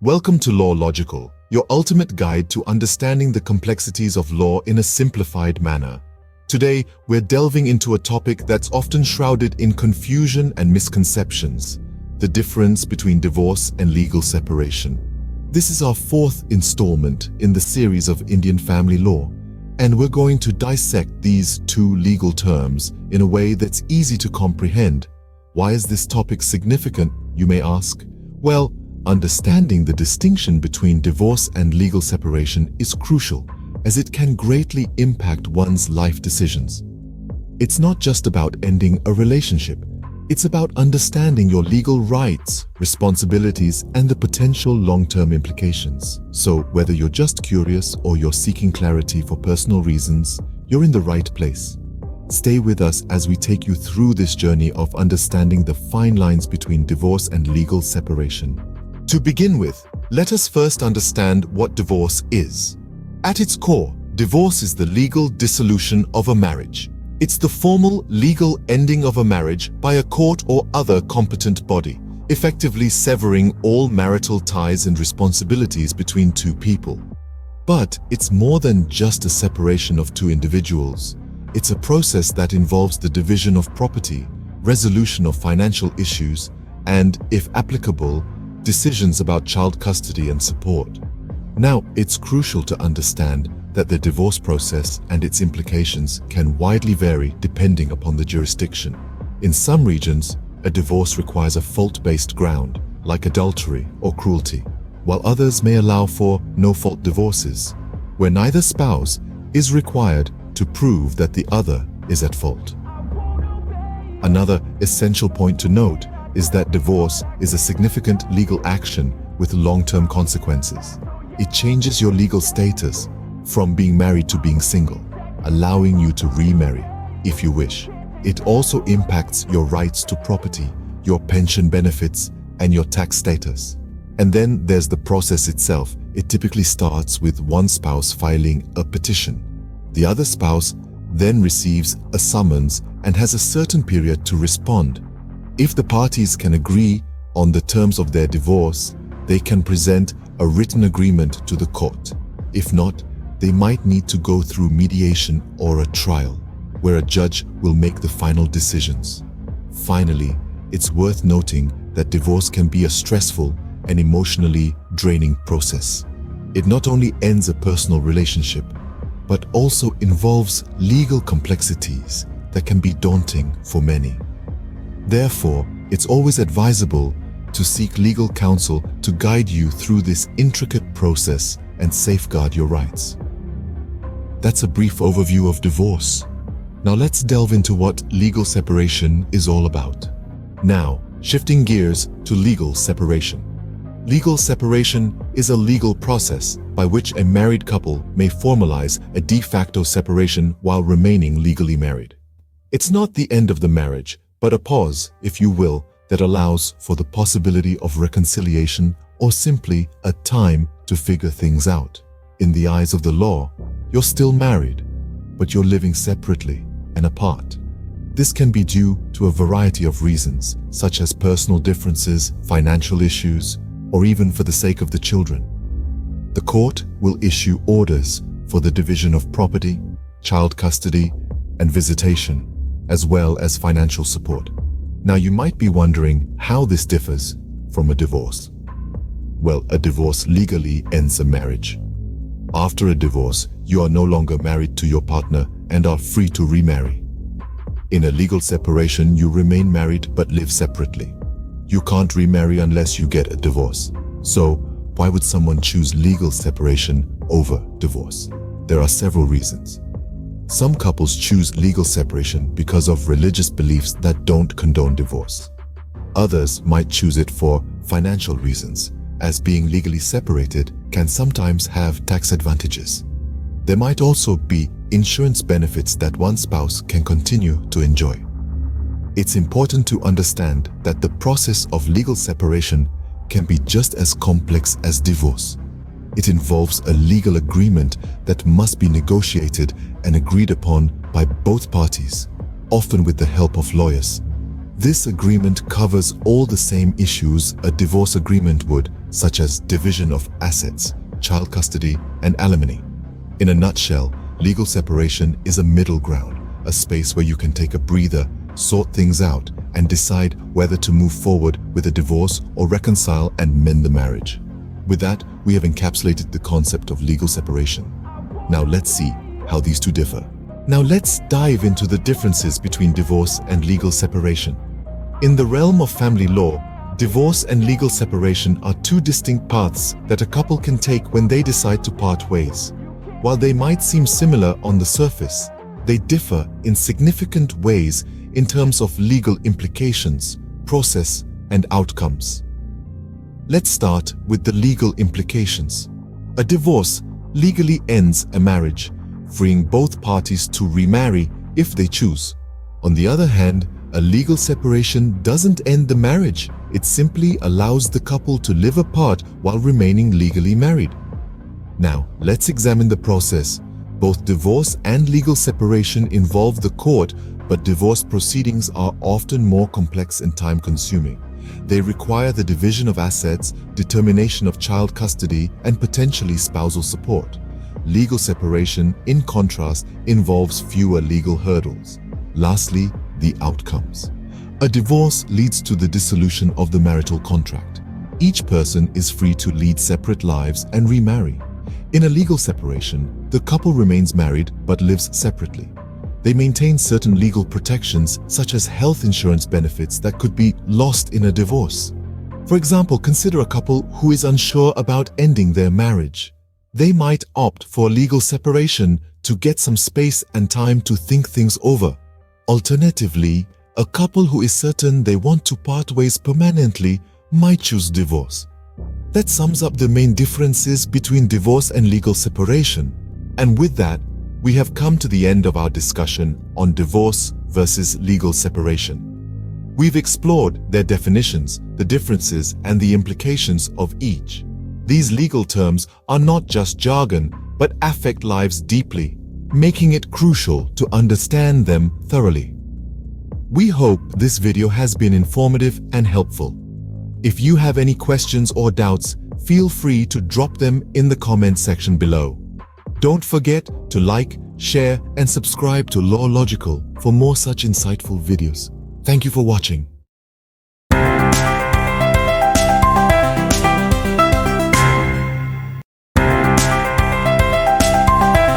Welcome to Law Logical, your ultimate guide to understanding the complexities of law in a simplified manner. Today, we're delving into a topic that's often shrouded in confusion and misconceptions: the difference between divorce and legal separation. This is our fourth installment in the series of Indian family law, and we're going to dissect these two legal terms in a way that's easy to comprehend. Why is this topic significant, you may ask? Well, understanding the distinction between divorce and legal separation is crucial, as it can greatly impact one's life decisions. It's not just about ending a relationship. It's about understanding your legal rights, responsibilities, and the potential long-term implications. So, whether you're just curious or you're seeking clarity for personal reasons, you're in the right place. Stay with us as we take you through this journey of understanding the fine lines between divorce and legal separation. To begin with, let us first understand what divorce is. At its core, divorce is the legal dissolution of a marriage. It's the formal legal ending of a marriage by a court or other competent body, effectively severing all marital ties and responsibilities between two people. But it's more than just a separation of two individuals. It's a process that involves the division of property, resolution of financial issues, and, if applicable, decisions about child custody and support. Now, it's crucial to understand that the divorce process and its implications can widely vary depending upon the jurisdiction. In some regions, a divorce requires a fault-based ground, like adultery or cruelty, while others may allow for no-fault divorces, where neither spouse is required to prove that the other is at fault. Another essential point to note is that divorce is a significant legal action with long-term consequences. It changes your legal status from being married to being single, allowing you to remarry if you wish. It also impacts your rights to property, your pension benefits, and your tax status. And then there's the process itself. It typically starts with one spouse filing a petition. The other spouse then receives a summons and has a certain period to respond. If the parties can agree on the terms of their divorce, they can present a written agreement to the court. If not, they might need to go through mediation or a trial, where a judge will make the final decisions. Finally, it's worth noting that divorce can be a stressful and emotionally draining process. It not only ends a personal relationship, but also involves legal complexities that can be daunting for many. Therefore, it's always advisable to seek legal counsel to guide you through this intricate process and safeguard your rights. That's a brief overview of divorce. Now let's delve into what legal separation is all about. Now, shifting gears to legal separation. Legal separation is a legal process by which a married couple may formalize a de facto separation while remaining legally married. It's not the end of the marriage, but a pause, if you will, that allows for the possibility of reconciliation or simply a time to figure things out. In the eyes of the law, you're still married, but you're living separately and apart. This can be due to a variety of reasons, such as personal differences, financial issues, or even for the sake of the children. The court will issue orders for the division of property, child custody, and visitation, as well as financial support. Now, you might be wondering how this differs from a divorce. Well, a divorce legally ends a marriage. After a divorce, you are no longer married to your partner and are free to remarry. In a legal separation, you remain married but live separately. You can't remarry unless you get a divorce. So, why would someone choose legal separation over divorce? There are several reasons. Some couples choose legal separation because of religious beliefs that don't condone divorce. Others might choose it for financial reasons, as being legally separated can sometimes have tax advantages. There might also be insurance benefits that one spouse can continue to enjoy. It's important to understand that the process of legal separation can be just as complex as divorce. It involves a legal agreement that must be negotiated and agreed upon by both parties, often with the help of lawyers. This agreement covers all the same issues a divorce agreement would, such as division of assets, child custody, and alimony. In a nutshell, legal separation is a middle ground, a space where you can take a breather, sort things out, and decide whether to move forward with a divorce or reconcile and mend the marriage. With that, we have encapsulated the concept of legal separation. Now let's see how these two differ. Now let's dive into the differences between divorce and legal separation. In the realm of family law, divorce and legal separation are two distinct paths that a couple can take when they decide to part ways. While they might seem similar on the surface, they differ in significant ways in terms of legal implications, process, and outcomes. Let's start with the legal implications. A divorce legally ends a marriage, freeing both parties to remarry if they choose. On the other hand, a legal separation doesn't end the marriage. It simply allows the couple to live apart while remaining legally married. Now, let's examine the process. Both divorce and legal separation involve the court, but divorce proceedings are often more complex and time-consuming. They require the division of assets, determination of child custody, and potentially spousal support. Legal separation, in contrast, involves fewer legal hurdles. Lastly, the outcomes. A divorce leads to the dissolution of the marital contract. Each person is free to lead separate lives and remarry. In a legal separation, the couple remains married but lives separately. They maintain certain legal protections such as health insurance benefits that could be lost in a divorce. For example, consider a couple who is unsure about ending their marriage. They might opt for legal separation to get some space and time to think things over. Alternatively, a couple who is certain they want to part ways permanently might choose divorce. That sums up the main differences between divorce and legal separation. And with that, we have come to the end of our discussion on divorce versus legal separation. We've explored their definitions, the differences, and the implications of each. These legal terms are not just jargon, but affect lives deeply, making it crucial to understand them thoroughly. We hope this video has been informative and helpful. If you have any questions or doubts, feel free to drop them in the comment section below. Don't forget to like, share, and subscribe to Law Logical for more such insightful videos. Thank you for watching.